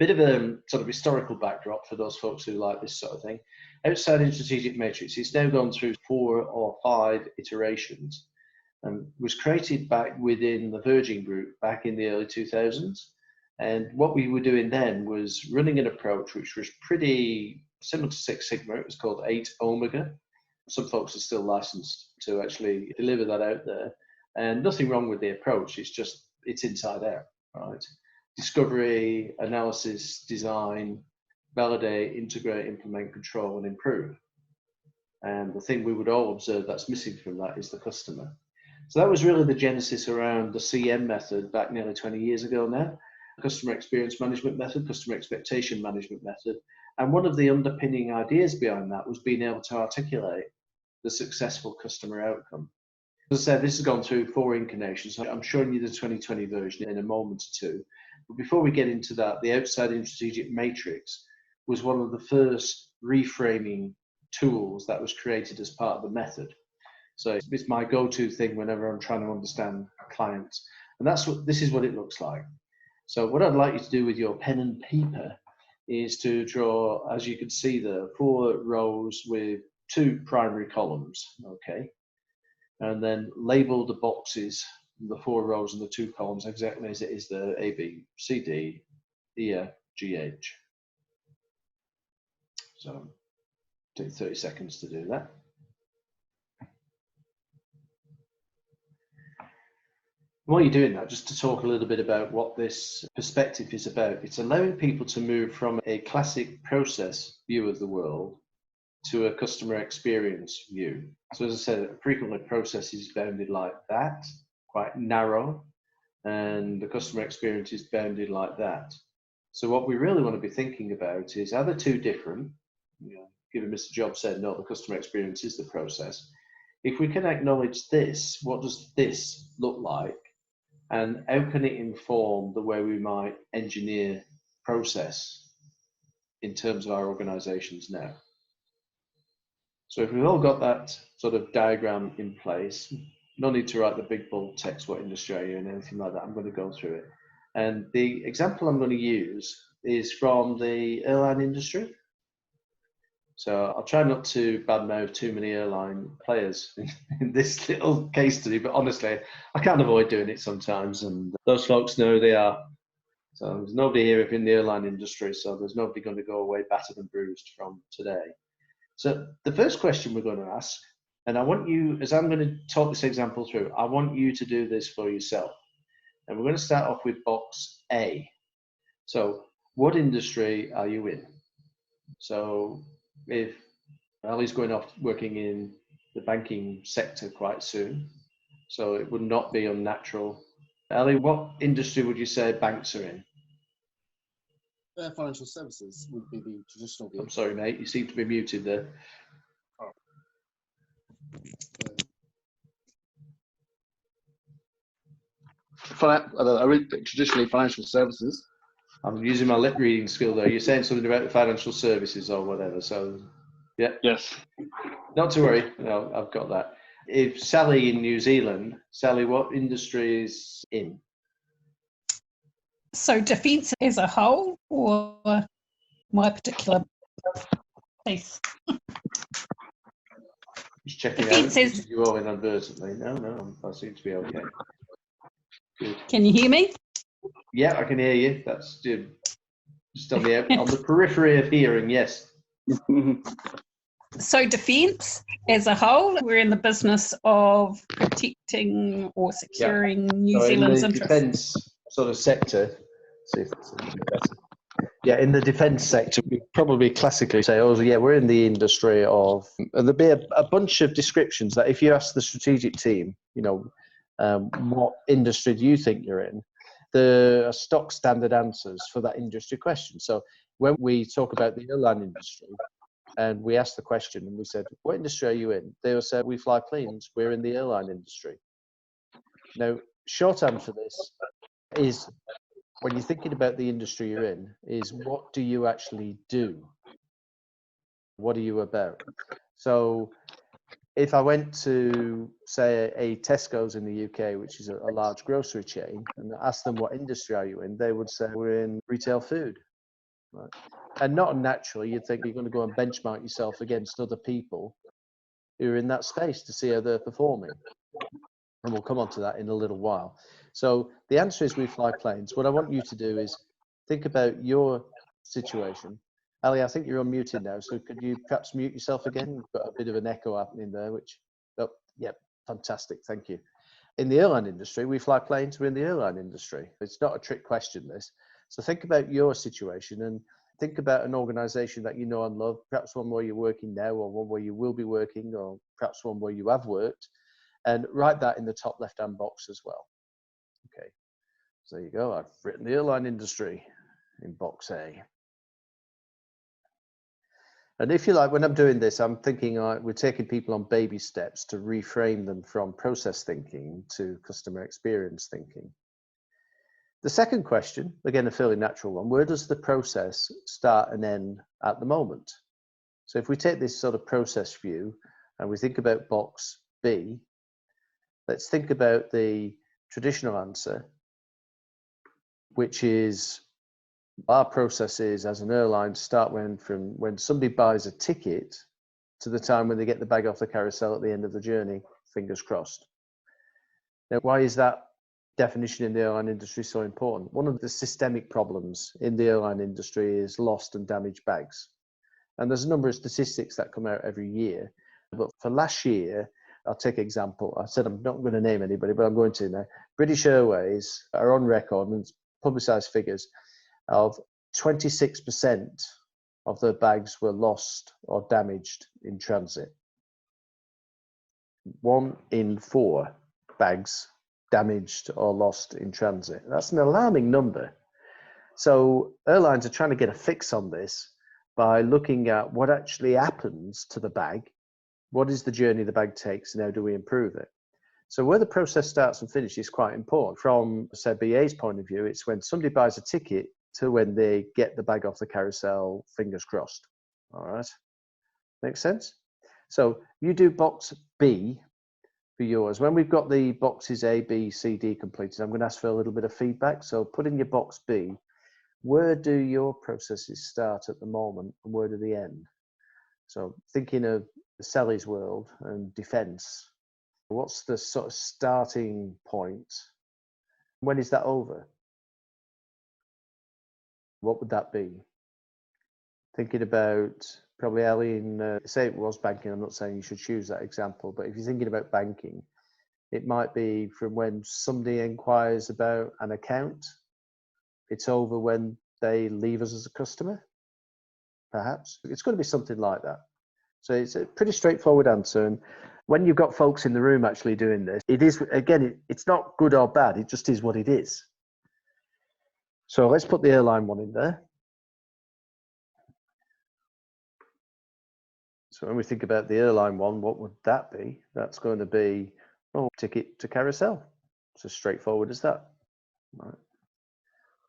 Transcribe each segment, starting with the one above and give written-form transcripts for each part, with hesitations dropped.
bit of a sort of historical backdrop for those folks who like this sort of thing. OutsideIn Strategic Matrix, it's now gone through 4 or 5 iterations and was created back within the Virgin Group back in the early 2000s. And what we were doing then was running an approach which was pretty similar to Six Sigma. It was called 8 Omega. Some folks are still licensed to actually deliver that out there. And nothing wrong with the approach, it's inside out, right? Discovery, analysis, design, validate, integrate, implement, control, and improve. And the thing we would all observe that's missing from that is the customer. So that was really the genesis around the CEMMethod back nearly 20 years ago now. Customer experience management method, customer expectation management method. And one of the underpinning ideas behind that was being able to articulate the successful customer outcome. As I said, this has gone through 4 incarnations. I'm showing you the 2020 version in a moment or two. But before we get into that, the OutsideIn Strategic Matrix was one of the first reframing tools that was created as part of the method. So it's my go-to thing whenever I'm trying to understand clients. And this is what it looks like. So what I'd like you to do with your pen and paper is to draw, as you can see there, 4 rows with 2 primary columns, okay? And then label the boxes, the 4 rows and the 2 columns exactly as it is there, A, B, C, D, E, F, G, H. So take 30 seconds to do that. While you're doing that, just to talk a little bit about what this perspective is about, it's allowing people to move from a classic process view of the world to a customer experience view. So as I said, frequently process is bounded like that, quite narrow, and the customer experience is bounded like that. So what we really want to be thinking about is, are the 2 different? Given Mr. Jobs said, no, the customer experience is the process. If we can acknowledge this, what does this look like? And how can it inform the way we might engineer process in terms of our organizations now? So if we've all got that sort of diagram in place, no need to write the big bold text, what industry are you in, anything like that. I'm going to go through it. And the example I'm going to use is from the airline industry. So I'll try not to badmouth too many airline players in this little case study, but honestly, I can't avoid doing it sometimes, and those folks know who they are. So there's nobody here in the airline industry, so there's nobody going to go away battered and bruised from today. So the first question we're going to ask, and I want you, as I'm going to talk this example through, I want you to do this for yourself. And we're going to start off with box A. So what industry are you in? So if Ali's going off working in the banking sector quite soon, so it would not be unnatural. Ali, what industry would you say banks are in? Financial services would be the traditional view. I'm sorry, mate, you seem to be muted there. I read traditionally financial services. I'm using my lip reading skill there. You're saying something about the financial services or whatever, so yeah. Yes. Not to worry, no, I've got that. If Sally in New Zealand, Sally, what industry is in? So defence as a whole, or my particular piece? Just checking Defence out. is... You all inadvertently. No, I seem to be okay. Good. Can you hear me? Yeah, I can hear you. That's just on the periphery of hearing, yes. So defence as a whole, we're in the business of protecting or securing New Zealand's interests. Defence sort of sector, see if that's better. Yeah, in the defence sector, we probably classically say, oh yeah, we're in the industry of, and there'll be a bunch of descriptions that if you ask the strategic team, what industry do you think you're in? There are stock standard answers for that industry question. So when we talk about the airline industry, and we asked the question and we said, what industry are you in? They will say, we fly planes, we're in the airline industry. Now, shorthand for this is, when you're thinking about the industry you're in, is what do you actually do? What are you about? So if I went to, say, a Tesco's in the UK, which is a large grocery chain, and asked them what industry are you in, they would say, we're in retail food. right? And not naturally, you'd think you're going to go and benchmark yourself against other people who are in that space to see how they're performing. And we'll come on to that in a little while. So the answer is we fly planes. What I want you to do is think about your situation. Ali, I think you're unmuted now, so could you perhaps mute yourself again? We've got a bit of an echo happening there, which, oh, yep, fantastic, thank you. In the airline industry, we fly planes, we're in the airline industry. It's not a trick question, this. So think about your situation and think about an organization that you know and love, perhaps one where you're working now or one where you will be working or perhaps one where you have worked, and write that in the top left-hand box as well. Okay, so there you go. I've written the airline industry in box A. And if you like, when I'm doing this, I'm thinking we're taking people on baby steps to reframe them from process thinking to customer experience thinking. The second question, again, a fairly natural one, where does the process start and end at the moment? So if we take this sort of process view and we think about box B, let's think about the traditional answer, which is our processes as an airline start from when somebody buys a ticket to the time when they get the bag off the carousel at the end of the journey, fingers crossed. Now, why is that definition in the airline industry so important? One of the systemic problems in the airline industry is lost and damaged bags. And there's a number of statistics that come out every year. But for last year, I'll take an example. I said I'm not going to name anybody, but I'm going to now. British Airways are on record and publicised figures of 26% of their bags were lost or damaged in transit. 1 in 4 bags damaged or lost in transit. That's an alarming number. So airlines are trying to get a fix on this by looking at what actually happens to the bag, what is the journey the bag takes, and how do we improve it. So where the process starts and finishes is quite important. From, say, BA's point of view, it's when somebody buys a ticket to when they get the bag off the carousel, fingers crossed. All right, makes sense? So you do box B for yours. When we've got the boxes A, B, C, D completed, I'm going to ask for a little bit of feedback. So put in your box B, where do your processes start at the moment and where do they end? So thinking of Sally's world and defense, what's the sort of starting point? When is that over? What would that be? Thinking about probably Ellie in, say it was banking, I'm not saying you should choose that example, but if you're thinking about banking, it might be from when somebody inquires about an account, it's over when they leave us as a customer, perhaps. It's going to be something like that. So it's a pretty straightforward answer. And when you've got folks in the room actually doing this, it is, again, it's not good or bad, it just is what it is. So let's put the airline one in there. So when we think about the airline one, what would that be? That's going to be, oh, ticket to carousel. It's as straightforward as that. All right.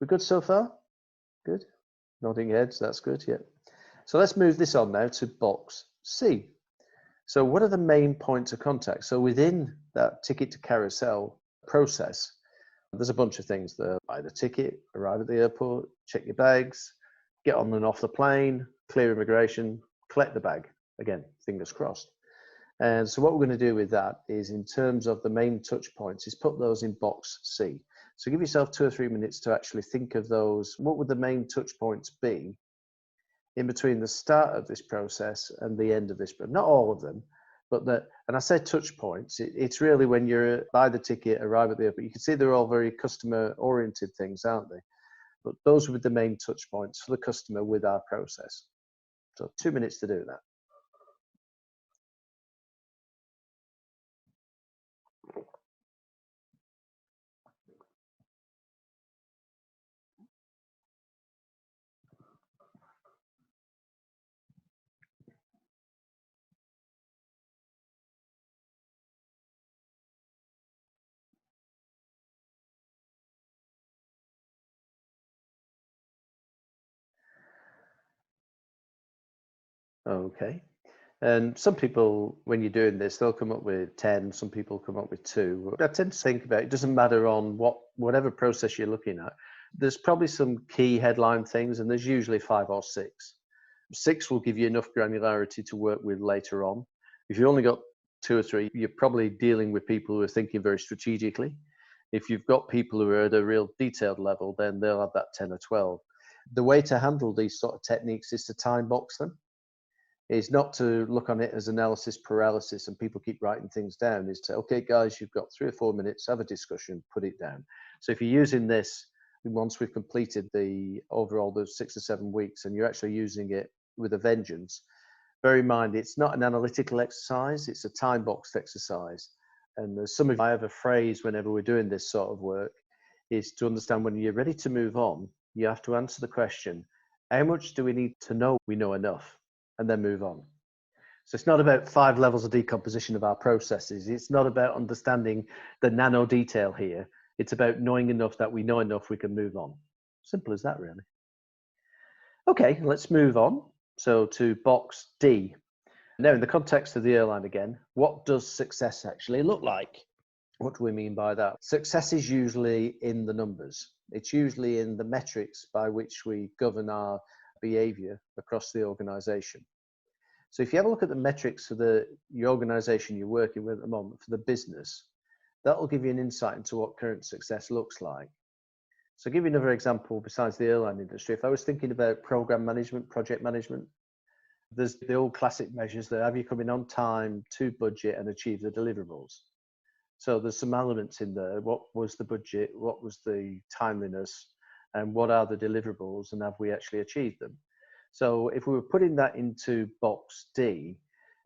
We're good so far? Good. Nodding heads, that's good, yeah. So let's move this on now to box C. So what are the main points of contact? So within that ticket to carousel process, there's a bunch of things there. Buy the ticket, arrive at the airport, check your bags, get on and off the plane, clear immigration, collect the bag. Again, fingers crossed. And so what we're going to do with that is, in terms of the main touch points, is put those in box C. So give yourself 2 or 3 minutes to actually think of those. What would the main touch points be in between the start of this process and the end of this? But not all of them, but and I say touch points, it's really when you're buy the ticket, arrive at the airport. You can see they're all very customer oriented things, aren't they? But those would be the main touch points for the customer with our process. So 2 minutes to do that. Okay. And some people, when you're doing this, they'll come up with 10, some people come up with 2. I tend to think about it doesn't matter on whatever process you're looking at. There's probably some key headline things, and there's usually 5 or 6. 6 will give you enough granularity to work with later on. If you only got 2 or 3, you're probably dealing with people who are thinking very strategically. If you've got people who are at a real detailed level, then they'll have that 10 or 12. The way to handle these sort of techniques is to time box them. Is not to look on it as analysis paralysis and people keep writing things down. Is to, okay, guys, you've got 3 or 4 minutes, have a discussion, put it down. So if you're using this, once we've completed the 6 or 7 weeks and you're actually using it with a vengeance, bear in mind, it's not an analytical exercise, it's a time boxed exercise. And as some of you, I have a phrase whenever we're doing this sort of work, is to understand when you're ready to move on, you have to answer the question, how much do we need to know we know enough? And then move on. So it's not about 5 levels of decomposition of our processes. It's not about understanding the nano detail here. It's about knowing enough that we know enough we can move on. Simple as that, really. Okay, let's move on. So to box D. Now, in the context of the airline again, what does success actually look like? What do we mean by that? Success is usually in the numbers. It's usually in the metrics by which we govern our behavior across the organization. So if you have a look at the metrics for your organization you're working with at the moment for the business, that will give you an insight into what current success looks like. So I'll give you another example besides the airline industry. If I was thinking about program management, project management, there's the old classic measures that have you coming on time, to budget, and achieve the deliverables. So there's some elements in there. What was the budget? What was the timeliness? And what are the deliverables, and have we actually achieved them? So if we were putting that into box D,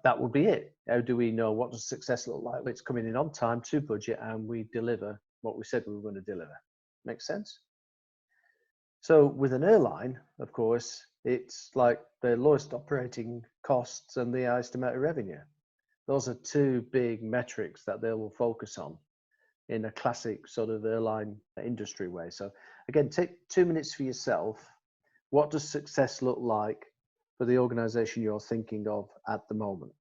that would be it. How do we know what does success look like? It's coming in on time, to budget, and we deliver what we said we were going to deliver. Make sense? So with an airline, of course, it's like the lowest operating costs and the highest amount of revenue. Those are 2 big metrics that they will focus on in a classic sort of airline industry way. So again, take 2 minutes for yourself. What does success look like for the organization you're thinking of at the moment?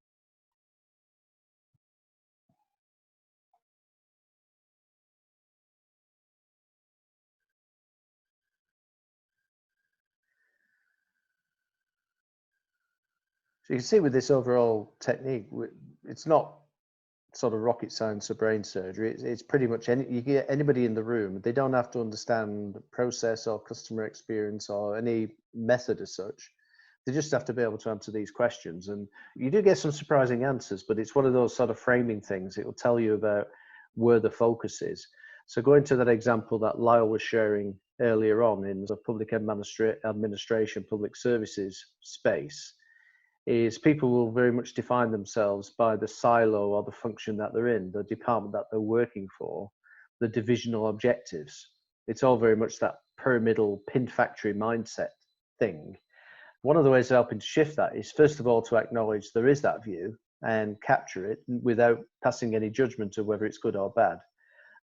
So you can see with this overall technique, it's not sort of rocket science or brain surgery. It's pretty much you get anybody in the room. They don't have to understand process or customer experience or any method as such. They just have to be able to answer these questions. And you do get some surprising answers, but it's one of those sort of framing things. It will tell you about where the focus is. So going to that example that Lyle was sharing earlier on in the public administration, public services space, is people will very much define themselves by the silo or the function that they're in, the department that they're working for, the divisional objectives. It's all very much that pyramidal pin factory mindset thing. One of the ways of helping to shift that is, first of all, to acknowledge there is that view and capture it without passing any judgment of whether it's good or bad.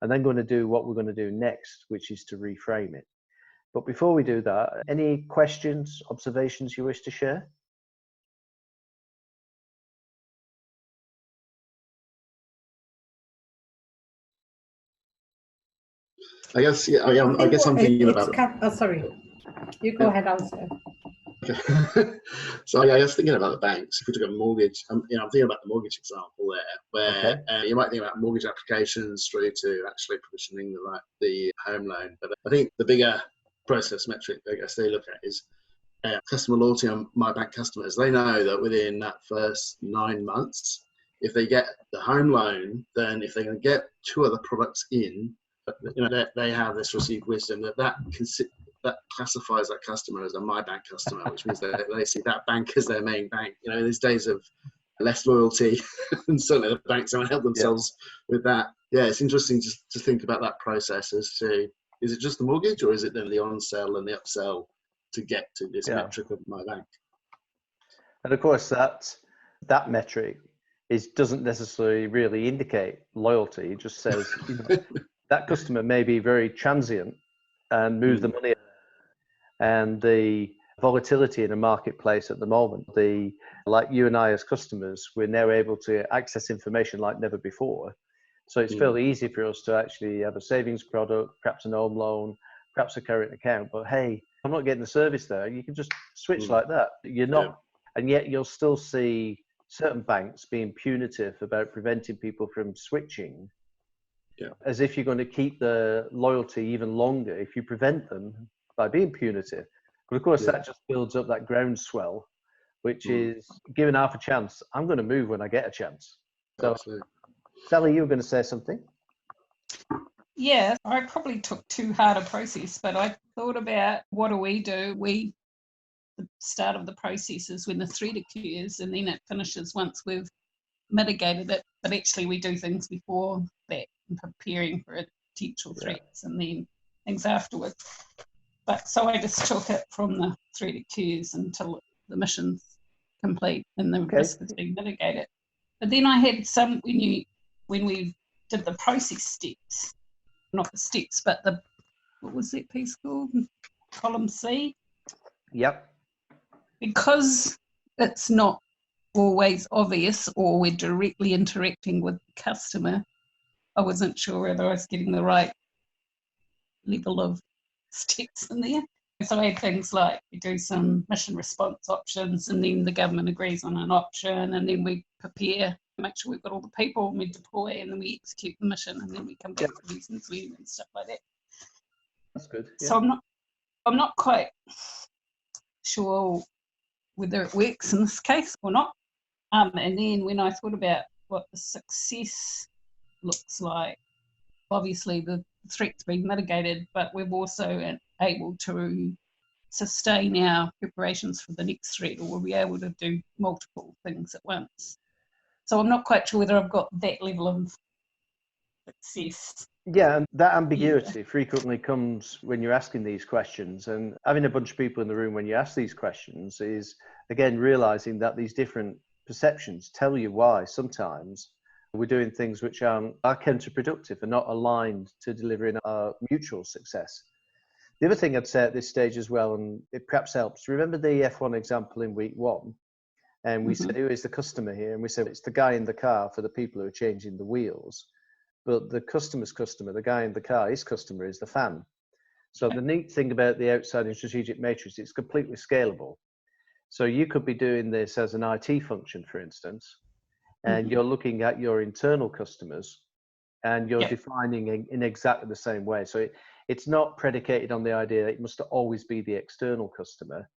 And then going to do what we're going to do next, which is to reframe it. But before we do that, any questions, observations you wish to share? I guess, yeah, I guess I'm thinking about it. Sorry, you go ahead, Alistair. Okay. So I was thinking about the banks. If we took a mortgage, I'm thinking about the mortgage example there, where you might think about mortgage applications through to actually provisioning the home loan. But I think the bigger process metric I guess they look at is customer loyalty on my bank customers. They know that within that first 9 months, if they get the home loan, then if they can get 2 other products in, they have this received wisdom that classifies that customer as a my bank customer, which means that they see that bank as their main bank. In these days of less loyalty, and certainly the banks don't help themselves with that. Yeah, it's interesting to think about that process as to, is it just the mortgage, or is it then the on-sell and the upsell to get to this metric of my bank? And of course, that metric doesn't necessarily really indicate loyalty. It just says that customer may be very transient and move the money. And the volatility in a marketplace at the moment, like you and I as customers, we're now able to access information like never before. So it's fairly easy for us to actually have a savings product, perhaps an home loan, perhaps a current account, but hey, I'm not getting the service there. You can just switch like that. You're not, and yet you'll still see certain banks being punitive about preventing people from switching, as if you're going to keep the loyalty even longer if you prevent them by being punitive. But of course, that just builds up that groundswell, which is given half a chance. I'm going to move when I get a chance. So, Sally, you were going to say something? Yeah, I probably took too hard a process, but I thought about what do we do? The start of the process is when the threat occurs, and then it finishes once we've mitigated it. But actually, we do things before that, preparing for potential threats, and then things afterwards. But so I just took it from the threat occurs until the mission's complete and the risk is being mitigated. But then I had some when we did the process steps, not the steps, but what was that piece called? Column C. Yep. Because it's not always obvious or we're directly interacting with the customer, I wasn't sure whether I was getting the right level of steps in there. So I had things like we do some mission response options, and then the government agrees on an option, and then we prepare, make sure we've got all the people, and we deploy, and then we execute the mission, and then we come back to lessons learned and stuff like that. That's good. Yeah. So I'm not quite sure whether it works in this case or not. And then when I thought about what the success looks like, obviously the threat's been mitigated, but we've also able to sustain our preparations for the next threat, or we'll be able to do multiple things at once. So I'm not quite sure whether I've got that level of success. Yeah, and that ambiguity frequently comes when you're asking these questions, and having a bunch of people in the room when you ask these questions is, again, realizing that these different perceptions tell you why sometimes we're doing things which are counterproductive and not aligned to delivering our mutual success. The other thing I'd say at this stage as well, and it perhaps helps, remember the F1 example in week 1, and we said, who is the customer here? And we said, it's the guy in the car for the people who are changing the wheels. But the customer's customer, the guy in the car, his customer is the fan. So the neat thing about the outside-in strategic matrix, it's completely scalable. So you could be doing this as an IT function, for instance, and you're looking at your internal customers and you're defining in exactly the same way. So it's not predicated on the idea that it must always be the external customer.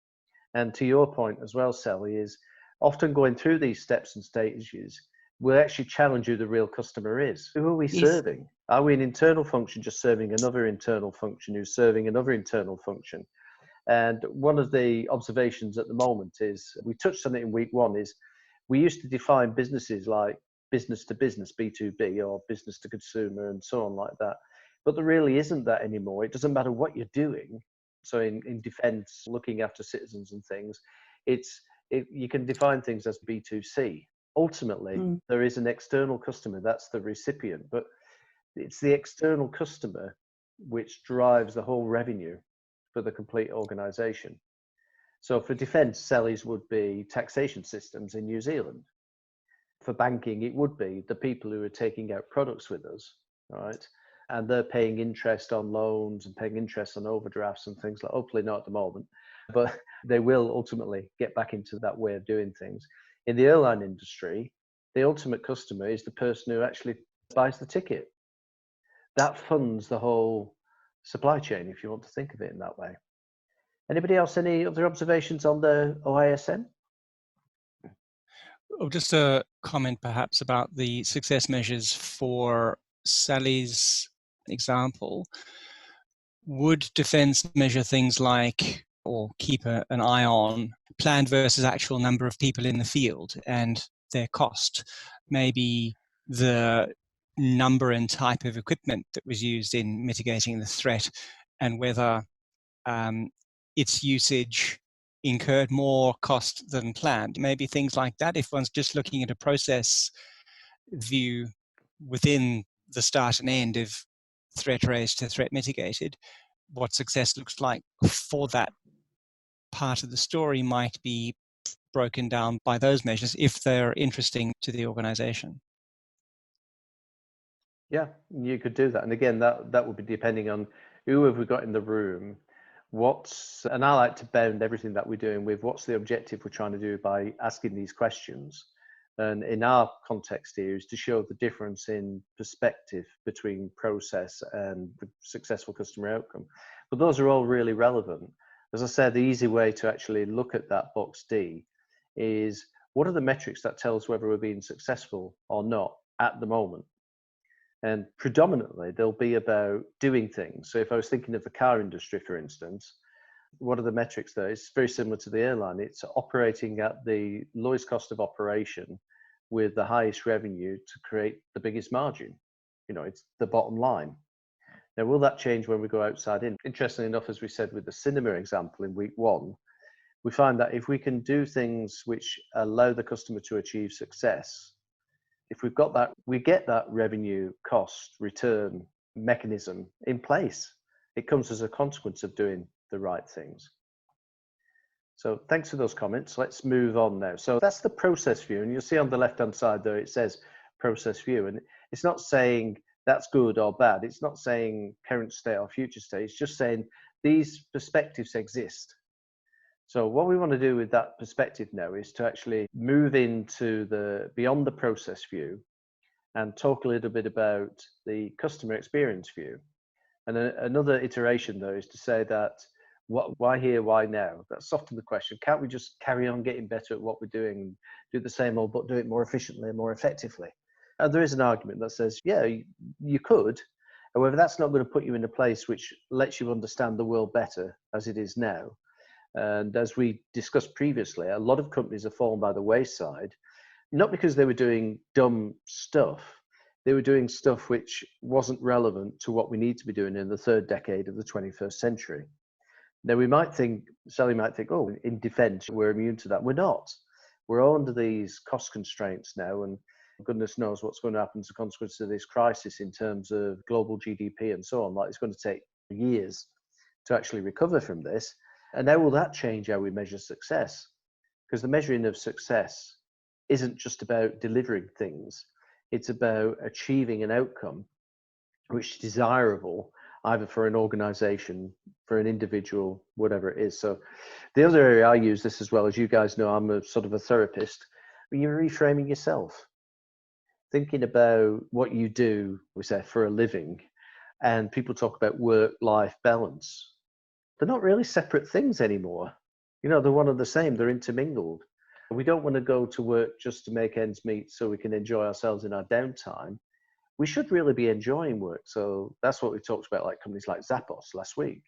And to your point as well, Sally, is often going through these steps and stages will actually challenge who the real customer is. Who are we serving? Are we an internal function just serving another internal function who's serving another internal function? And one of the observations at the moment is, we touched on it in week 1, is we used to define businesses like business to business, B2B, or business to consumer, and so on like that. But there really isn't that anymore. It doesn't matter what you're doing. So in defense, looking after citizens and things, you can define things as B2C. Ultimately, there is an external customer, that's the recipient, but it's the external customer which drives the whole revenue for the complete organization. So for defense, Sally's would be taxation systems in New Zealand. For banking, it would be the people who are taking out products with us, right? And they're paying interest on loans and paying interest on overdrafts and things like, hopefully not at the moment, but they will ultimately get back into that way of doing things. In the airline industry, the ultimate customer is the person who actually buys the ticket. That funds the whole supply chain, if you want to think of it in that way. Anybody else, any other observations on the OISM? Oh, just a comment perhaps about the success measures for Sally's example. Would defense measure things like, or keep an eye on, planned versus actual number of people in the field and their cost? Maybe the number and type of equipment that was used in mitigating the threat, and whether its usage incurred more cost than planned. Maybe things like that, if one's just looking at a process view within the start and end of threat raised to threat mitigated, what success looks like for that part of the story might be broken down by those measures if they're interesting to the organization. Yeah, you could do that. And again, that would be depending on who have we got in the room? And I like to bound everything that we're doing with what's the objective we're trying to do by asking these questions. And in our context here is to show the difference in perspective between process and the successful customer outcome. But those are all really relevant. As I said, the easy way to actually look at that box D is, what are the metrics that tell us whether we're being successful or not at the moment? And predominantly, they'll be about doing things. So if I was thinking of the car industry, for instance, what are the metrics there? It's very similar to the airline. It's operating at the lowest cost of operation with the highest revenue to create the biggest margin. It's the bottom line. Now, will that change when we go outside in? Interestingly enough, as we said with the cinema example in week 1, we find that if we can do things which allow the customer to achieve success, if we've got that, we get that revenue cost return mechanism in place. It comes as a consequence of doing the right things. So thanks for those comments. Let's move on now. So that's the process view. And you'll see on the left-hand side there, it says process view. And it's not saying that's good or bad. It's not saying current state or future state. It's just saying these perspectives exist. So what we want to do with that perspective now is to actually move into beyond the process view and talk a little bit about the customer experience view. And another iteration though is to say that why here, why now? That's often the question. Can't we just carry on getting better at what we're doing and do the same old, but do it more efficiently and more effectively? And there is an argument that says, yeah, you could. However, that's not going to put you in a place which lets you understand the world better as it is now. And as we discussed previously, a lot of companies have fallen by the wayside, not because they were doing dumb stuff. They were doing stuff which wasn't relevant to what we need to be doing in the third decade of the 21st century. Now, Sally might think, oh, in defense, we're immune to that. We're not. We're all under these cost constraints now, and goodness knows what's going to happen as a consequence of this crisis in terms of global GDP and so on. Like, it's going to take years to actually recover from this. And how will that change how we measure success? Because the measuring of success isn't just about delivering things. It's about achieving an outcome which is desirable either for an organization, for an individual, whatever it is. So the other area I use this as well, as you guys know, I'm a sort of a therapist, but you're reframing yourself. Thinking about what you do, we say, for a living, and people talk about work-life balance. They're not really separate things anymore. They're one and the same, they're intermingled. We don't want to go to work just to make ends meet so we can enjoy ourselves in our downtime. We should really be enjoying work. So that's what we talked about, like companies like Zappos last week,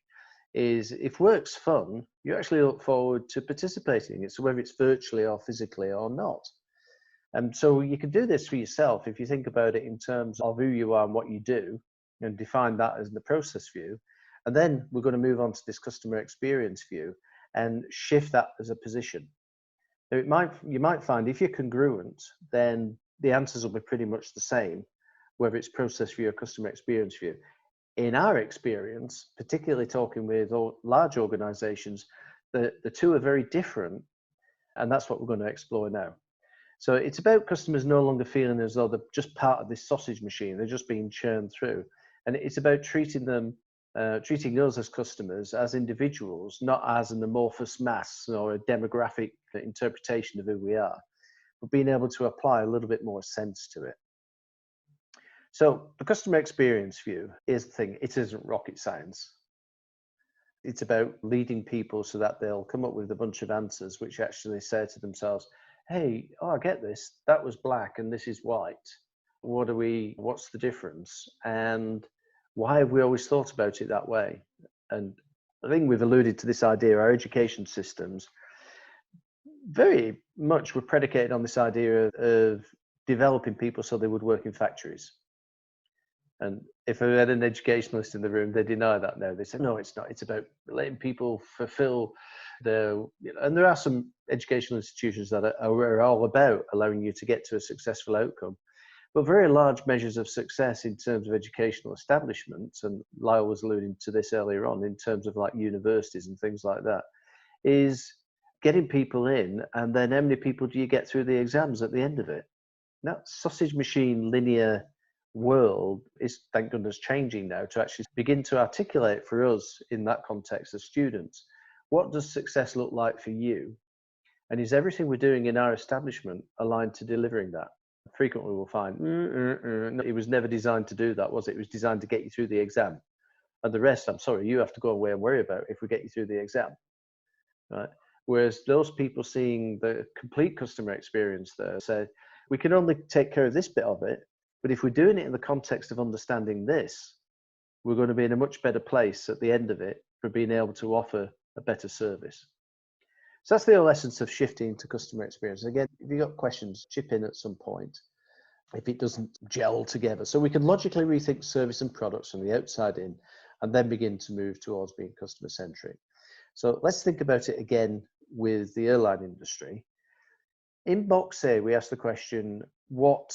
is if work's fun, you actually look forward to participating in it. So whether it's virtually or physically or not. And so you can do this for yourself if you think about it in terms of who you are and what you do, and define that as the process view. And then we're going to move on to this customer experience view and shift that as a position. Now, you might find if you're congruent, then the answers will be pretty much the same, whether it's process view or customer experience view. In our experience, particularly talking with large organizations, the two are very different, and that's what we're going to explore now. So it's about customers no longer feeling as though they're just part of this sausage machine, they're just being churned through. And it's about treating us as customers, as individuals, not as an amorphous mass or a demographic interpretation of who we are, but being able to apply a little bit more sense to it. So the customer experience view is the thing. It isn't rocket science. It's about leading people so that they'll come up with a bunch of answers which actually say to themselves, hey, I get this. That was black and this is white. What's the difference? And why have we always thought about it that way? And I think we've alluded to this idea, our education systems very much were predicated on this idea of developing people so they would work in factories. And if I had an educationalist in the room, they deny that now. They say, no, it's not. It's about letting people fulfill and there are some educational institutions that are all about allowing you to get to a successful outcome. But very large measures of success in terms of educational establishments, and Lyle was alluding to this earlier on, in terms of like universities and things like that, is getting people in, and then how many people do you get through the exams at the end of it? Not sausage machine linear world is, thank goodness, changing now to actually begin to articulate for us in that context as students, what does success look like for you? And is everything we're doing in our establishment aligned to delivering that? Frequently we'll find, it was never designed to do that, was it? It was designed to get you through the exam. And the rest, I'm sorry, you have to go away and worry about if we get you through the exam. Right? Whereas those people seeing the complete customer experience there say, we can only take care of this bit of it, but if we're doing it in the context of understanding this, we're going to be in a much better place at the end of it for being able to offer a better service. So that's the whole essence of shifting to customer experience. Again, if you've got questions, chip in at some point if it doesn't gel together. So we can logically rethink service and products from the outside in and then begin to move towards being customer centric. So let's think about it again with the airline industry. In box A, we asked the question, what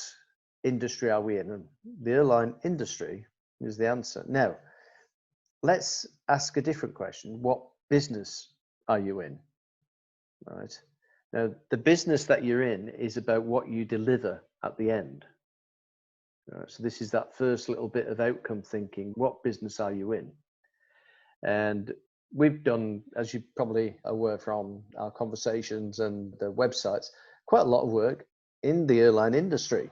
industry are we in? And the airline industry is the answer. Now, let's ask a different question. What business are you in? Right. Now, the business that you're in is about what you deliver at the end. Right. So this is that first little bit of outcome thinking. What business are you in? And we've done, as you probably are aware from our conversations and the websites, quite a lot of work in the airline industry.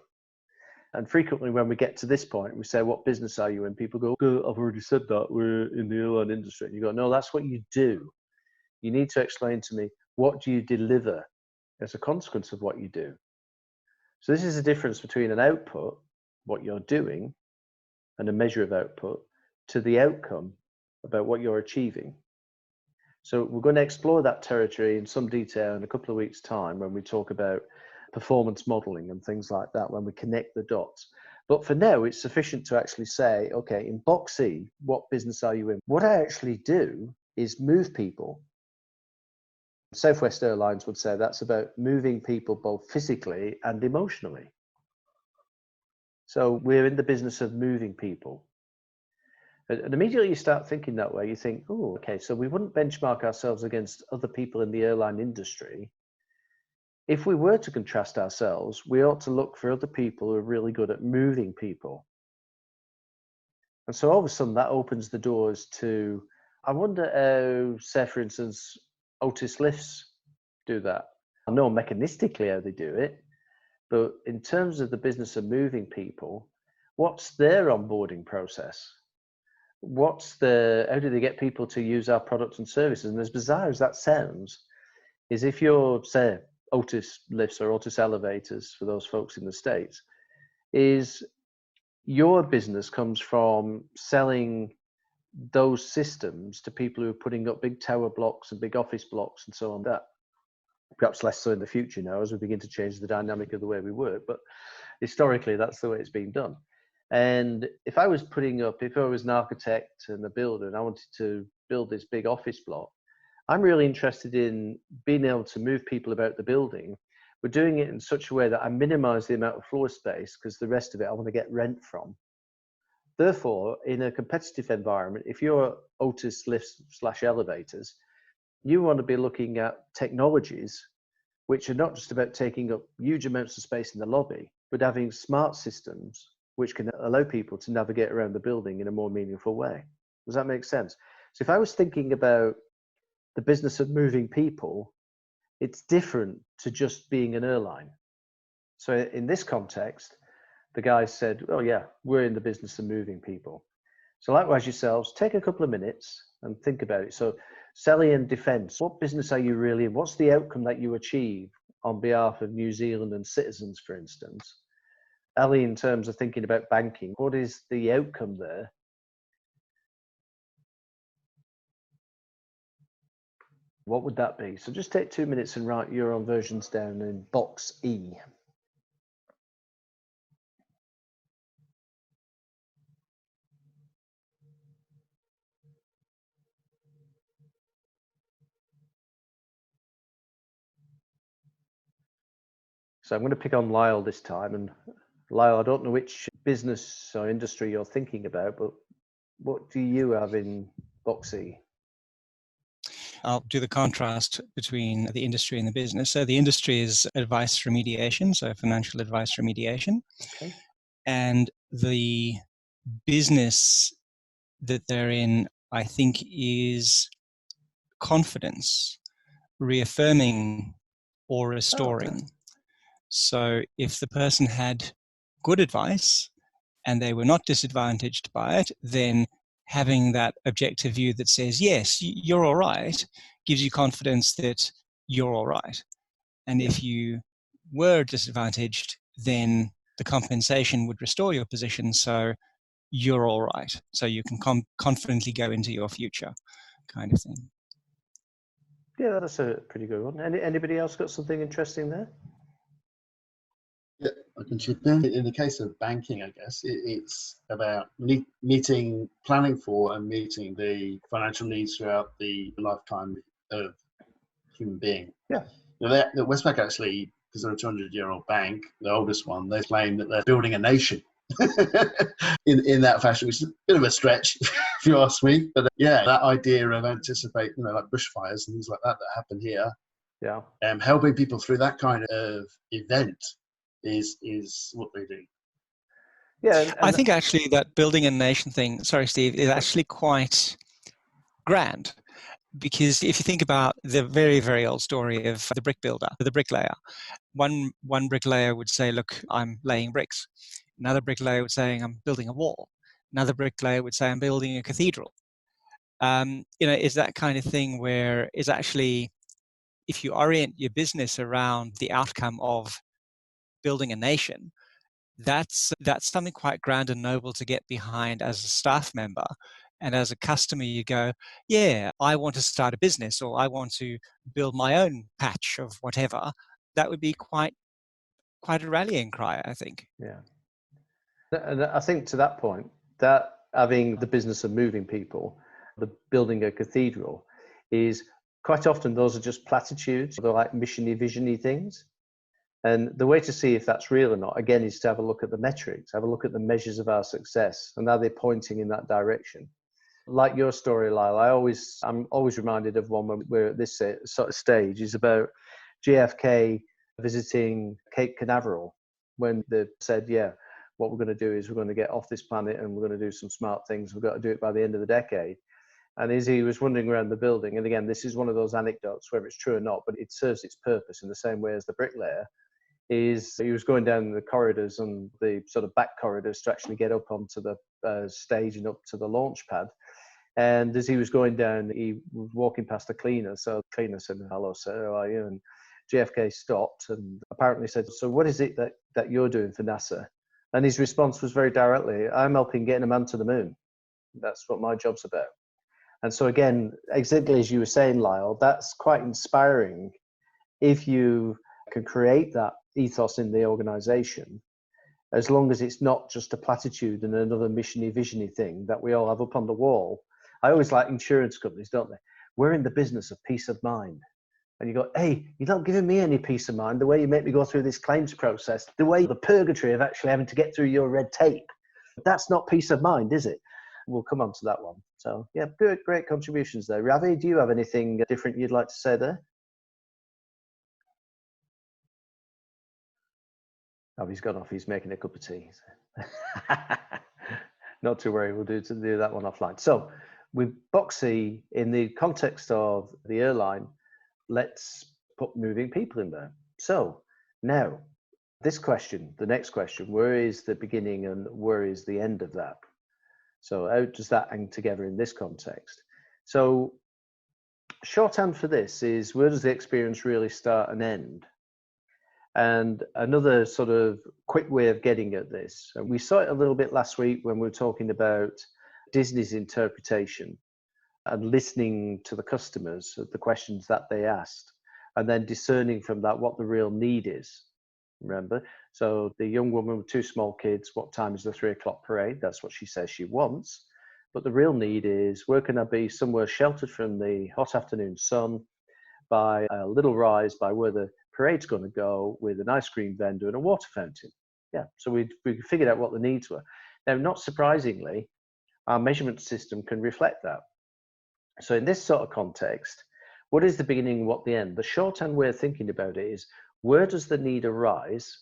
And frequently when we get to this point, we say, what business are you in? People go, oh, I've already said that, we're in the airline industry. And you go, no, that's what you do. You need to explain to me, what do you deliver as a consequence of what you do? So this is the difference between an output, what you're doing, and a measure of output, to the outcome about what you're achieving. So we're going to explore that territory in some detail in a couple of weeks' time when we talk about performance modeling and things like that, when we connect the dots. But for now, it's sufficient to actually say, okay, in box C, what business are you in? What I actually do is move people. Southwest Airlines would say that's about moving people both physically and emotionally. So we're in the business of moving people. And immediately you start thinking that way, you think, oh, okay, so we wouldn't benchmark ourselves against other people in the airline industry. If we were to contrast ourselves, we ought to look for other people who are really good at moving people. And so all of a sudden that opens the doors to, I wonder how, say for instance, Otis lifts do that. I know mechanistically how they do it, but in terms of the business of moving people, what's their onboarding process? How do they get people to use our products and services? And as bizarre as that sounds, is if you're, say, Otis lifts or Otis elevators for those folks in the States, is your business comes from selling those systems to people who are putting up big tower blocks and big office blocks and so on. That perhaps less so in the future now as we begin to change the dynamic of the way we work, but historically that's the way it's been done. And if I was an architect and a builder and I wanted to build this big office block, I'm really interested in being able to move people about the building. We're doing it in such a way that I minimize the amount of floor space because the rest of it I want to get rent from. Therefore, in a competitive environment, if you're Otis lifts / elevators, you want to be looking at technologies which are not just about taking up huge amounts of space in the lobby, but having smart systems which can allow people to navigate around the building in a more meaningful way. Does that make sense? So if I was thinking about the business of moving people, it's different to just being an airline. So in this context, the guys said, oh yeah, we're in the business of moving people. So likewise yourselves, take a couple of minutes and think about it. So Sally and Defence, what business are you really in? What's the outcome that you achieve on behalf of New Zealand and citizens, for instance? Ellie, in terms of thinking about banking, what is the outcome there? What would that be? So just take 2 minutes and write your own versions down in box E. So I'm going to pick on Lyle this time. And Lyle, I don't know which business or industry you're thinking about, but what do you have in box E? I'll do the contrast between the industry and the business. So the industry is advice remediation, so financial advice remediation. Okay. And the business that they're in, I think, is confidence, reaffirming or restoring. So if the person had good advice and they were not disadvantaged by it, then having that objective view that says, yes, you're all right, gives you confidence that you're all right. And if you were disadvantaged, then the compensation would restore your position, so you're all right. So you can confidently go into your future, kind of thing. Yeah, that's a pretty good one. Anybody else got something interesting there? Yeah, I can chip in. In the case of banking, I guess it's about planning for and meeting the financial needs throughout the lifetime of human being. Yeah. Now, the Westpac actually, because they're a 200-year-old bank, the oldest one, they claim that they're building a nation in that fashion, which is a bit of a stretch, if you ask me. But yeah, that idea of anticipate, like bushfires and things like that happen here. Yeah. Helping people through that kind of event is what they do. Yeah, and I think actually that building a nation thing, sorry, Steve, is actually quite grand. Because if you think about the very, very old story of the brick builder, the bricklayer, one bricklayer would say, look, I'm laying bricks. Another bricklayer would say, I'm building a wall. Another bricklayer would say, I'm building a cathedral. Is that kind of thing where is actually, if you orient your business around the outcome of building a nation, that's something quite grand and noble to get behind as a staff member. And as a customer, you go, yeah, I want to start a business, or I want to build my own patch of whatever. That would be quite a rallying cry, I think. Yeah. And I think to that point, that having the business of moving people, the building a cathedral, is quite often those are just platitudes. They're like mission-y, vision-y things. And the way to see if that's real or not, again, is to have a look at the metrics, have a look at the measures of our success, and are they pointing in that direction? Like your story, Lyle, I'm always reminded of one when we're at this sort of stage, is about JFK visiting Cape Canaveral, when they said, yeah, what we're going to do is we're going to get off this planet and we're going to do some smart things. We've got to do it by the end of the decade. And as he was wandering around the building, and again, this is one of those anecdotes, whether it's true or not, but it serves its purpose in the same way as the bricklayer, is he was going down the corridors and the sort of back corridors to actually get up onto the stage and up to the launch pad. And as he was going down, he was walking past the cleaner. So the cleaner said, hello, sir, how are you? And JFK stopped and apparently said, so what is it that you're doing for NASA? And his response was very directly, I'm helping getting a man to the moon. That's what my job's about. And so again, exactly as you were saying, Lyle, that's quite inspiring if you can create that ethos in the organization, as long as it's not just a platitude and another mission-y, vision-y thing that we all have up on the wall. I always like insurance companies, don't they? We're in the business of peace of mind. And you go, hey, you're not giving me any peace of mind the way you make me go through this claims process, the way the purgatory of actually having to get through your red tape. That's not peace of mind, is it? We'll come on to that one. So yeah, good, great contributions there. Ravi, do you have anything different you'd like to say there? Oh, he's gone off. He's making a cup of tea. Not to worry, we'll do that one offline. So with Boxy, in the context of the airline, let's put moving people in there. So now this question, the next question, where is the beginning and where is the end of that? So how does that hang together in this context? So shorthand for this is, where does the experience really start and end? And another sort of quick way of getting at this, and we saw it a little bit last week when we were talking about Disney's interpretation and listening to the customers, the questions that they asked, and then discerning from that what the real need is. Remember? So the young woman with two small kids, what time is the 3 o'clock parade? That's what she says she wants. But the real need is, where can I be somewhere sheltered from the hot afternoon sun, by a little rise by where the parade's going to go, with an ice cream vendor and a water fountain? Yeah, so we figured out what the needs were. Now, not surprisingly, our measurement system can reflect that. So in this sort of context, what is the beginning, what the end? The shorthand way of thinking about it is, where does the need arise?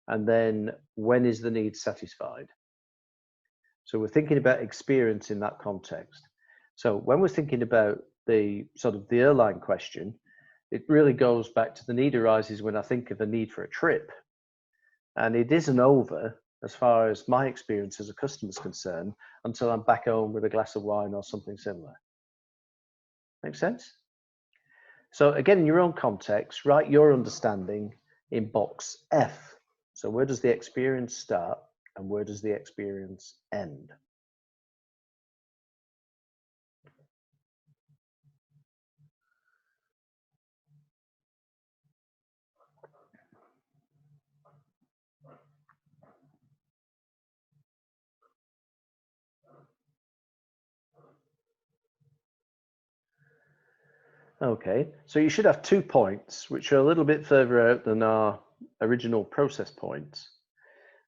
And then when is the need satisfied? So we're thinking about experience in that context. So when we're thinking about the sort of the airline question, it really goes back to the need arises when I think of a need for a trip. And it isn't over, as far as my experience as a customer is concerned, until I'm back home with a glass of wine or something similar. Make sense? So again, in your own context, write your understanding in box F. So where does the experience start and where does the experience end? Okay, so you should have 2 points, which are a little bit further out than our original process points.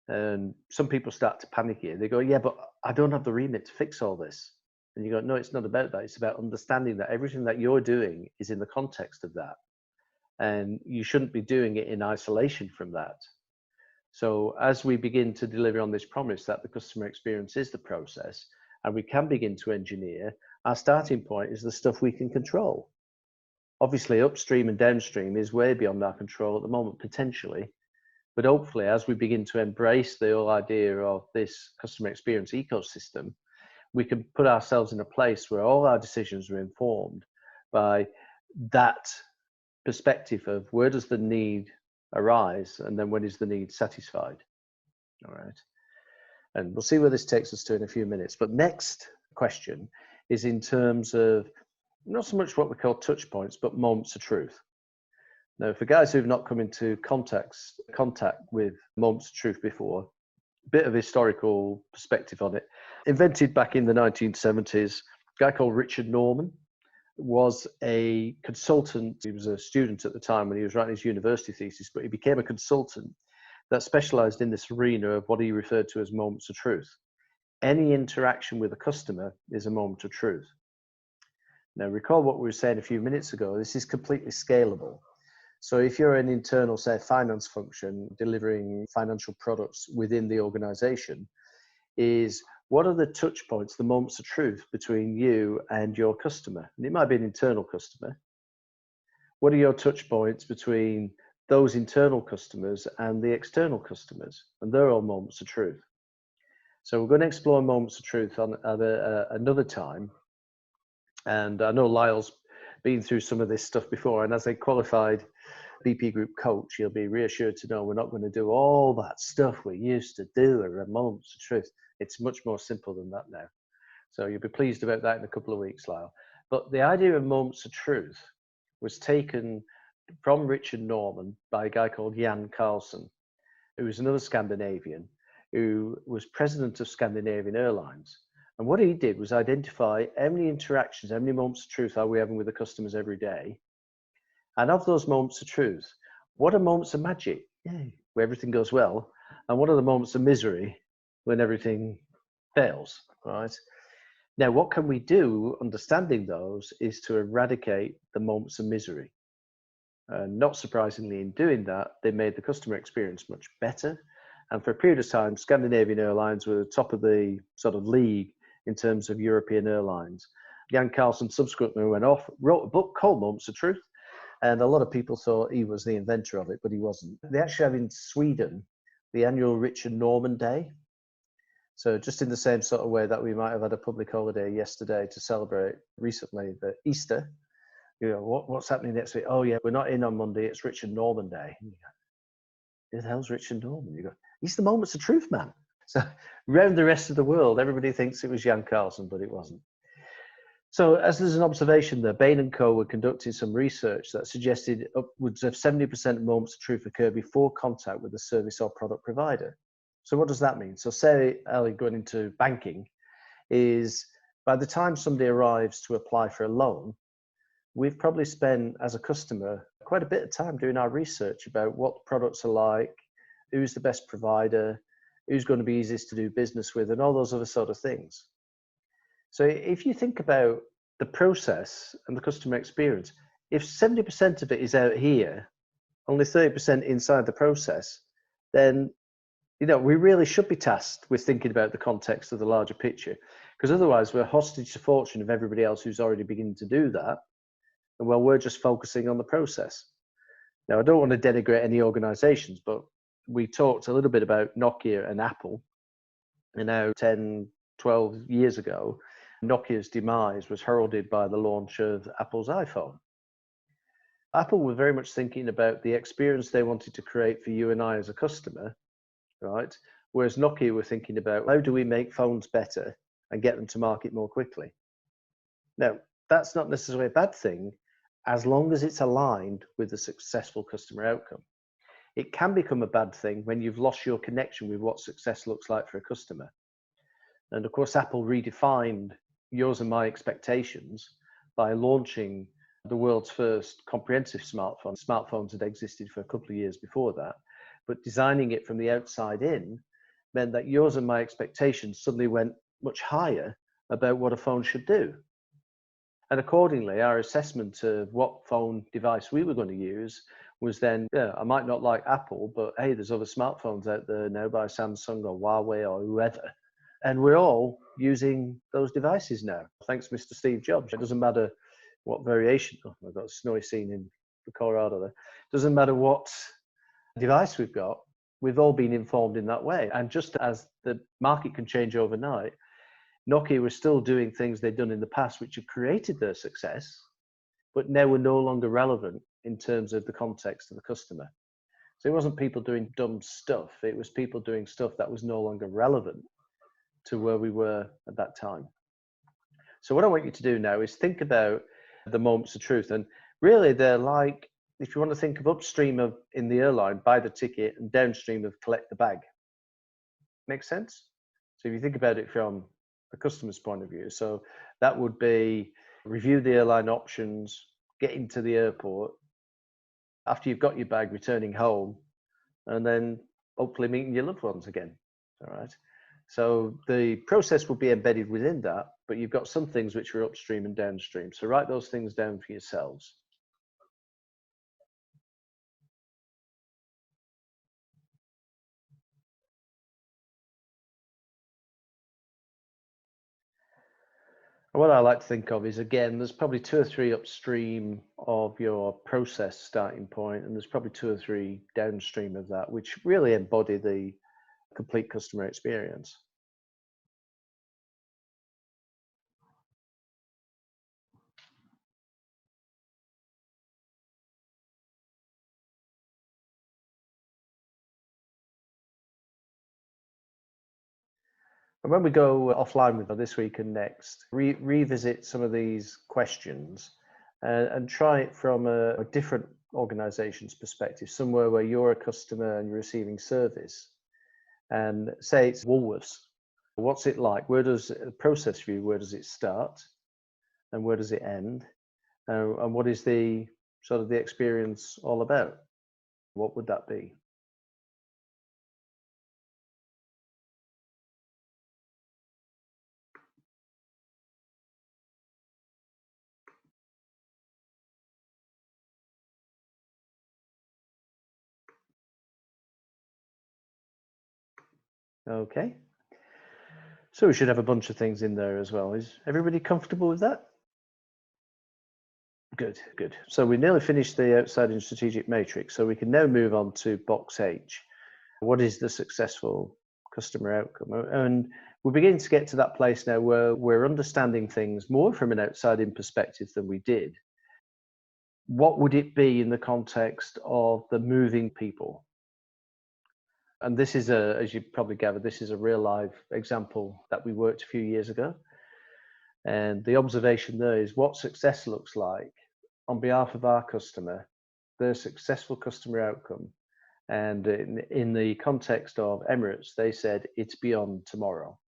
And some people start to panic here. They go, yeah, but I don't have the remit to fix all this. And you go, no, it's not about that. It's about understanding that everything that you're doing is in the context of that. And you shouldn't be doing it in isolation from that. So as we begin to deliver on this promise that the customer experience is the process, and we can begin to engineer, our starting point is the stuff we can control. Obviously, upstream and downstream is way beyond our control at the moment, potentially. But hopefully, as we begin to embrace the whole idea of this customer experience ecosystem, we can put ourselves in a place where all our decisions are informed by that perspective of where does the need arise and then when is the need satisfied. All right. And we'll see where this takes us to in a few minutes. But next question is in terms of not so much what we call touch points, but moments of truth. Now, for guys who've not come into contact with moments of truth before, a bit of historical perspective on it. Invented back in the 1970s, a guy called Richard Norman was a consultant. He was a student at the time when he was writing his university thesis, but he became a consultant that specialized in this arena of what he referred to as moments of truth. Any interaction with a customer is a moment of truth. Now, recall what we were saying a few minutes ago, this is completely scalable. So if you're an internal, say, finance function delivering financial products within the organization, is what are the touch points, the moments of truth between you and your customer? And it might be an internal customer. What are your touch points between those internal customers and the external customers? And they're all moments of truth. So we're going to explore moments of truth on another time. And I know Lyle's been through some of this stuff before, and as a qualified BP Group coach, you'll be reassured to know we're not going to do all that stuff we used to do around moments of truth. It's much more simple than that now. So you'll be pleased about that in a couple of weeks, Lyle. But the idea of moments of truth was taken from Richard Norman by a guy called Jan Carlson, who was another Scandinavian, who was president of Scandinavian Airlines. And what he did was identify how many interactions, how many moments of truth are we having with the customers every day? And of those moments of truth, what are moments of magic? Yay, where everything goes well. And what are the moments of misery when everything fails, right? Now, what can we do, understanding those, is to eradicate the moments of misery. Not surprisingly, in doing that, they made the customer experience much better. And for a period of time, Scandinavian Airlines were the top of the sort of league in terms of European airlines. Jan Carlson subsequently went off, wrote a book called Moments of Truth, and a lot of people thought he was the inventor of it, but he wasn't. They actually have in Sweden the annual Richard Norman Day. So just in the same sort of way that we might have had a public holiday yesterday to celebrate recently the Easter, you know, what's happening next week? Oh yeah, we're not in on Monday, it's Richard Norman Day. And you go, who the hell's Richard Norman? You go, he's the Moments of Truth man. So around the rest of the world, everybody thinks it was Jan Carlson, but it wasn't. So as there's an observation there, Bain & Co. were conducting some research that suggested upwards of 70% of moments of truth occur before contact with the service or product provider. So what does that mean? So say, Ali, going into banking, is by the time somebody arrives to apply for a loan, we've probably spent, as a customer, quite a bit of time doing our research about what products are like, who's the best provider, who's going to be easiest to do business with, and all those other sort of things. So if you think about the process and the customer experience, if 70% of it is out here, only 30% inside the process, then we really should be tasked with thinking about the context of the larger picture, because otherwise we're hostage to fortune of everybody else who's already beginning to do that. And well, we're just focusing on the process. Now, I don't want to denigrate any organizations, but we talked a little bit about Nokia and Apple. And now 10, 12 years ago, Nokia's demise was heralded by the launch of Apple's iPhone. Apple were very much thinking about the experience they wanted to create for you and I as a customer, right? Whereas Nokia were thinking about how do we make phones better and get them to market more quickly. Now, that's not necessarily a bad thing as long as it's aligned with a successful customer outcome. It can become a bad thing when you've lost your connection with what success looks like for a customer. And of course, Apple redefined yours and my expectations by launching the world's first comprehensive smartphone. Smartphones had existed for a couple of years before that, but designing it from the outside in meant that yours and my expectations suddenly went much higher about what a phone should do. And accordingly, our assessment of what phone device we were going to use was then, yeah, I might not like Apple, but hey, there's other smartphones out there now by Samsung or Huawei or whoever. And we're all using those devices now. Thanks, Mr. Steve Jobs. It doesn't matter what variation, I've got a snowy scene in Colorado there. It doesn't matter what device we've got, we've all been informed in that way. And just as the market can change overnight, Nokia was still doing things they'd done in the past, which had created their success, but now were no longer relevant in terms of the context of the customer. So it wasn't people doing dumb stuff. It was people doing stuff that was no longer relevant to where we were at that time. So what I want you to do now is think about the moments of truth. And really they're like, if you want to think of upstream of in the airline, buy the ticket, and downstream of collect the bag. Make sense? So if you think about it from a customer's point of view, so that would be review the airline options, get into the airport, after you've got your bag, returning home, and then hopefully meeting your loved ones again. All right. So the process will be embedded within that, but you've got some things which are upstream and downstream. So write those things down for yourselves. And what I like to think of is, again, there's probably 2 or 3 upstream of your process starting point, and there's probably 2 or 3 downstream of that, which really embody the complete customer experience. And when we go offline with this week and next, revisit some of these questions and try it from a different organization's perspective, somewhere where you're a customer and you're receiving service. And say it's Woolworths. What's it like? Where does the process view, where does it start? And where does it end? And what is the sort of the experience all about? What would that be? Okay. So we should have a bunch of things in there as well. Is everybody comfortable with that? Good, good. So we nearly finished the outside-in strategic matrix. So we can now move on to box H. What is the successful customer outcome? And we're beginning to get to that place now where we're understanding things more from an outside-in perspective than we did. What would it be in the context of the moving people? And this is as you probably gathered, this is a real live example that we worked a few years ago. And the observation there is what success looks like on behalf of our customer, their successful customer outcome. And in the context of Emirates, they said it's beyond tomorrow.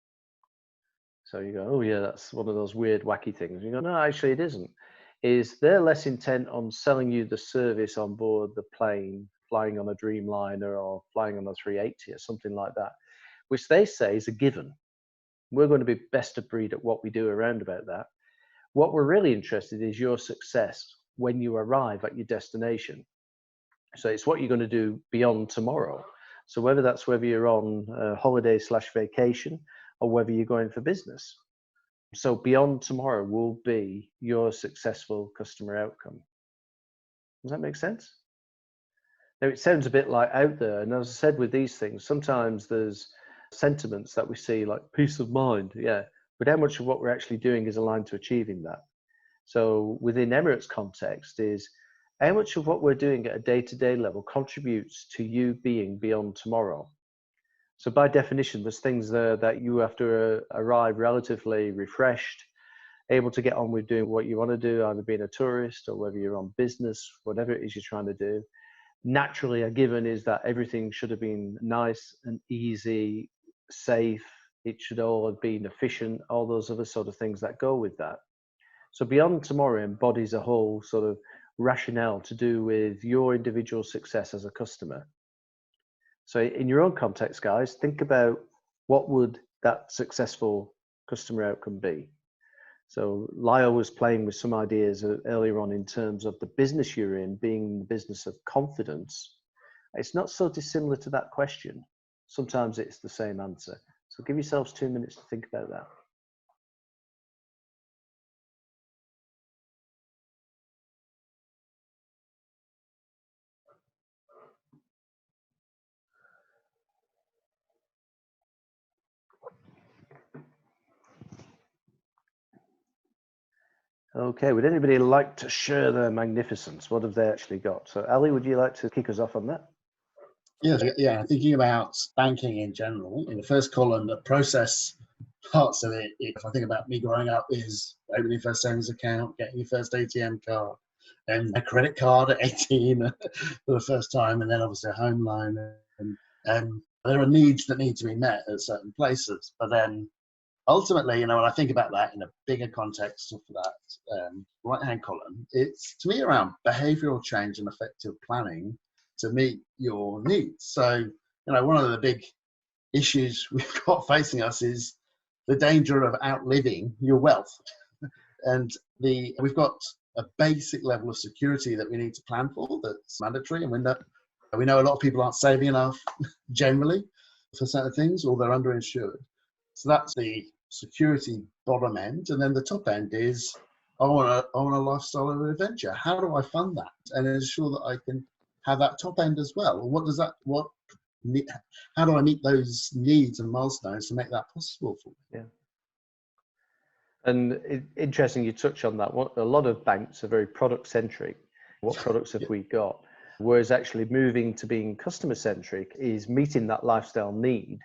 So you go, oh yeah, that's one of those weird, wacky things. You go, no, actually it isn't. Is they're less intent on selling you the service on board the plane, flying on a Dreamliner or flying on a 380 or something like that, which they say is a given. We're going to be best of breed at what we do around about that. What we're really interested in is your success when you arrive at your destination. So it's what you're going to do beyond tomorrow. So whether you're on holiday/vacation or whether you're going for business. So beyond tomorrow will be your successful customer outcome. Does that make sense? Now, it sounds a bit like out there, and as I said with these things, sometimes there's sentiments that we see like peace of mind, yeah, but how much of what we're actually doing is aligned to achieving that? So within Emirates context is how much of what we're doing at a day-to-day level contributes to you being beyond tomorrow? So by definition, there's things there that you have to arrive relatively refreshed, able to get on with doing what you want to do, either being a tourist or whether you're on business, whatever it is you're trying to do. Naturally, a given is that everything should have been nice and easy, safe. It should all have been efficient, all those other sort of things that go with that. So beyond tomorrow embodies a whole sort of rationale to do with your individual success as a customer. So in your own context, guys, think about what would that successful customer outcome be? So Lyle was playing with some ideas earlier on in terms of the business you're in being the business of confidence. It's not so dissimilar to that question. Sometimes it's the same answer. So give yourselves 2 minutes to think about that. Okay, would anybody like to share their magnificence? What have they actually got? So Ali, would you like to kick us off on that? Yeah, thinking about banking in general, in the first column, the process parts of it, if I think about me growing up, is opening your first savings account, getting your first ATM card, and a credit card at 18 for the first time, and then obviously a home loan. And there are needs that need to be met at certain places. But then ultimately, when I think about that in a bigger context of that right-hand column, it's to me around behavioral change and effective planning to meet your needs. So, one of the big issues we've got facing us is the danger of outliving your wealth. And we've got a basic level of security that we need to plan for that's mandatory. And we know a lot of people aren't saving enough generally for certain things, or they're underinsured. So that's the security bottom end. And then the top end is, I want a lifestyle of adventure. How do I fund that and ensure that I can have that top end as well? How do I meet those needs and milestones to make that possible for me? Yeah. And interesting you touch on that. A lot of banks are very product centric. What products have we got? Whereas actually moving to being customer centric is meeting that lifestyle need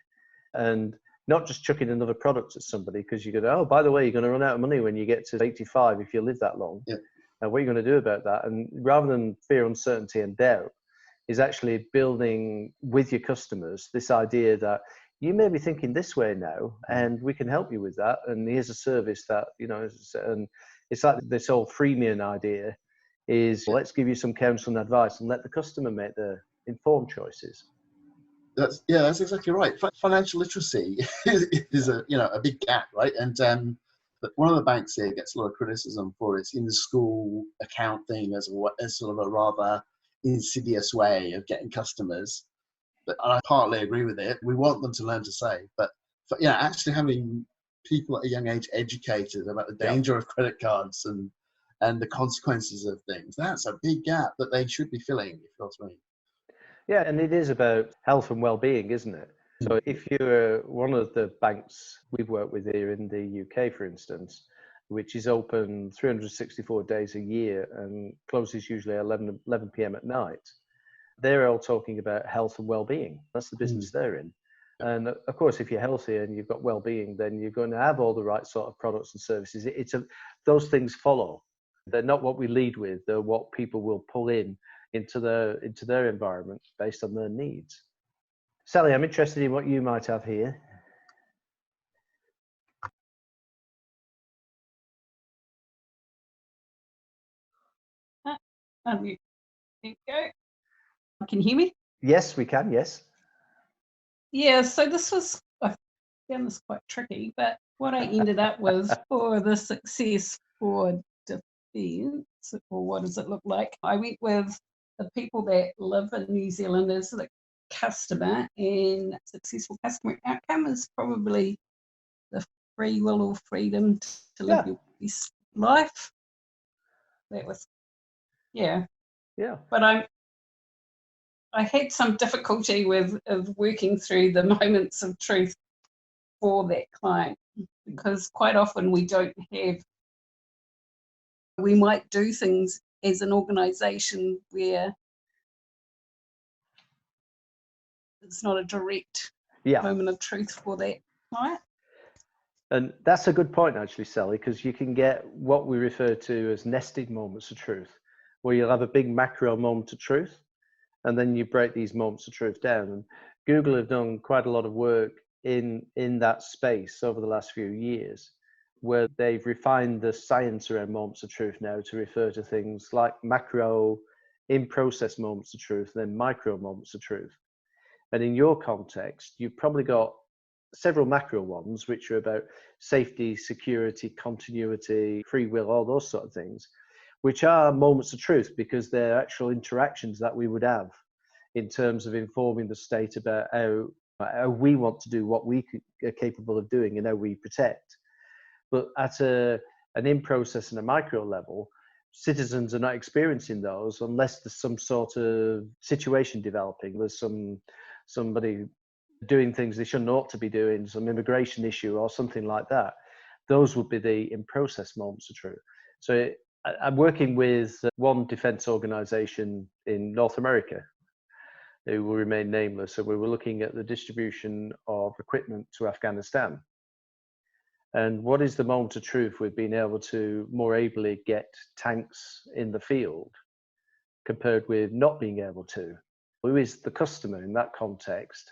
and not just chucking another product at somebody because you go, oh, by the way, you're going to run out of money when you get to 85 if you live that long. Yeah. And what are you going to do about that? And rather than fear, uncertainty and doubt, is actually building with your customers this idea that you may be thinking this way now and we can help you with that. And here's a service that, and it's like this whole freemium idea is let's give you some counsel and advice and let the customer make the informed choices. That's exactly right. Financial literacy is a big gap, right? And but one of the banks here gets a lot of criticism for its in-school account thing as sort of a rather insidious way of getting customers. But I partly agree with it. We want them to learn to save, but actually having people at a young age educated about the danger of credit cards and the consequences of things, that's a big gap that they should be filling, if you know what I mean. Yeah, and it is about health and well-being, isn't it? So if you're one of the banks we've worked with here in the UK, for instance, which is open 364 days a year and closes usually at 11 p.m. at night, they're all talking about health and well-being. That's the business they're in. And of course, if you're healthy and you've got well-being, then you're going to have all the right sort of products and services. Those things follow. They're not what we lead with. They're what people will pull into their environment based on their needs. Sally, I'm interested in what you might have here. There you go. Can you hear me? Yes, we can. Yes. Yeah. So I found this quite tricky, but what I ended up with for the success for defence, or what does it look like? I went with the people that live in New Zealand as the customer, and successful customer outcome is probably the free will or freedom to live your best life. That was, yeah. But I had some difficulty with working through the moments of truth for that client, because quite often we might do things as an organisation where it's not a direct moment of truth for that client. And that's a good point, actually, Sally, because you can get what we refer to as nested moments of truth, where you'll have a big macro moment of truth, and then you break these moments of truth down. And Google have done quite a lot of work in that space over the last few years, where they've refined the science around moments of truth now to refer to things like macro in-process moments of truth, and then micro moments of truth. And in your context, you've probably got several macro ones, which are about safety, security, continuity, free will, all those sort of things, which are moments of truth because they're actual interactions that we would have in terms of informing the state about how we want to do what we are capable of doing and how we protect. But at an in-process and a micro level, citizens are not experiencing those unless there's some sort of situation developing. There's somebody doing things they shouldn't ought to be doing, some immigration issue or something like that. Those would be the in-process moments of truth. So I'm working with one defense organization in North America who will remain nameless. So we were looking at the distribution of equipment to Afghanistan. And what is the moment of truth with being able to more ably get tanks in the field compared with not being able to? Who is the customer in that context?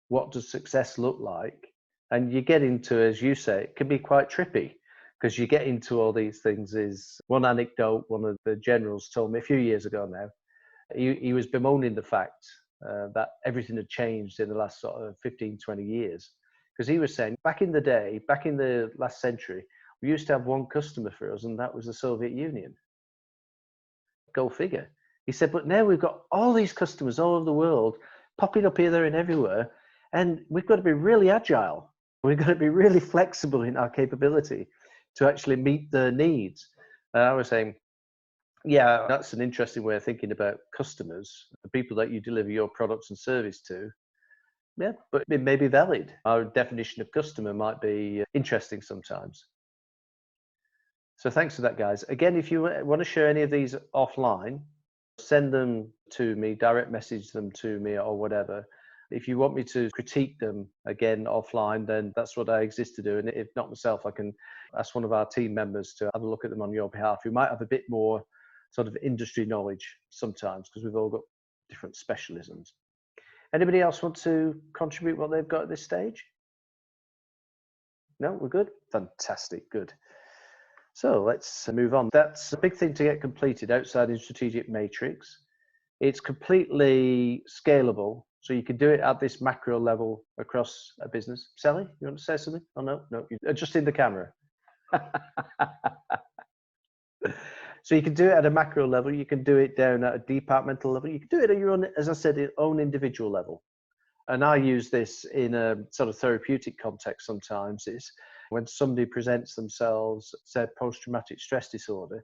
What does success look like? And you get into, as you say, it can be quite trippy because you get into all these things. Is one anecdote one of the generals told me a few years ago now. He was bemoaning the fact that everything had changed in the last sort of 15, 20 years. Because he was saying back in the day, back in the last century, we used to have one customer for us, and that was the Soviet Union. Go figure. He said, but now we've got all these customers all over the world popping up here, there, and everywhere. And we've got to be really agile. We've got to be really flexible in our capability to actually meet their needs. I was saying, yeah, that's an interesting way of thinking about customers, the people that you deliver your products and service to. Yeah, but it may be valid. Our definition of customer might be interesting sometimes. So thanks for that, guys. Again, if you want to share any of these offline, send them to me, direct message them to me or whatever. If you want me to critique them again offline, then that's what I exist to do. And if not myself, I can ask one of our team members to have a look at them on your behalf. We might have a bit more sort of industry knowledge sometimes because we've all got different specialisms. Anybody else want to contribute what they've got at this stage? No, we're good? Fantastic, good. So let's move on. That's a big thing to get completed, OutsideIn Strategic Matrix. It's completely scalable, so you can do it at this macro level across a business. Sally, you want to say something? Oh, no, you're adjusting the camera. So you can do it at a macro level, you can do it down at a departmental level, you can do it at your own, as I said, your own individual level. And I use this in a sort of therapeutic context sometimes, is when somebody presents themselves, say, post-traumatic stress disorder.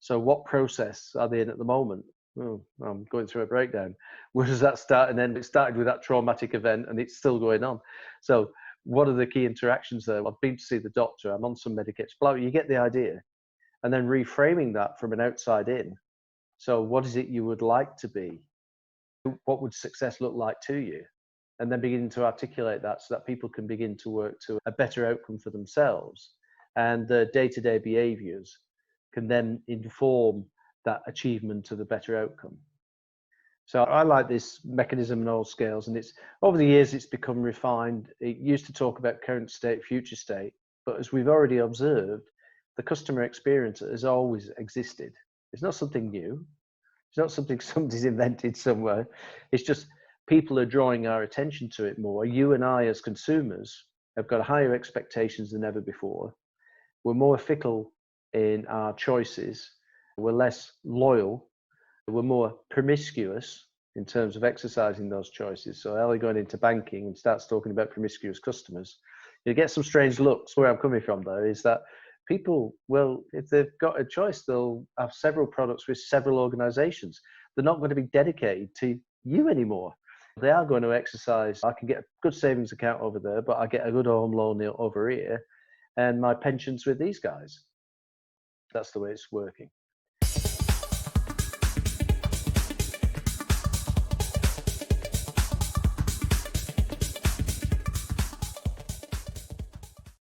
So what process are they in at the moment? Oh, I'm going through a breakdown. Where does that start and end? It started with that traumatic event and it's still going on. So what are the key interactions there? I've been to see the doctor, I'm on some medication. You get the idea. And then reframing that from an outside in. So what is it you would like to be? What would success look like to you? And then beginning to articulate that so that people can begin to work to a better outcome for themselves. And the day-to-day behaviors can then inform that achievement of the better outcome. So I like this mechanism in all scales, and it's over the years it's become refined. It used to talk about current state, future state, but as we've already observed, the customer experience has always existed. It's not something new. It's not something somebody's invented somewhere. It's just people are drawing our attention to it more. You and I as consumers have got higher expectations than ever before. We're more fickle in our choices. We're less loyal. We're more promiscuous in terms of exercising those choices. So Ellie going into banking and starts talking about promiscuous customers, you get some strange looks. Where I'm coming from, though, is that people will, if they've got a choice, they'll have several products with several organizations. They're not going to be dedicated to you anymore. They are going to exercise, I can get a good savings account over there, but I get a good home loan over here, and my pension's with these guys. That's the way it's working.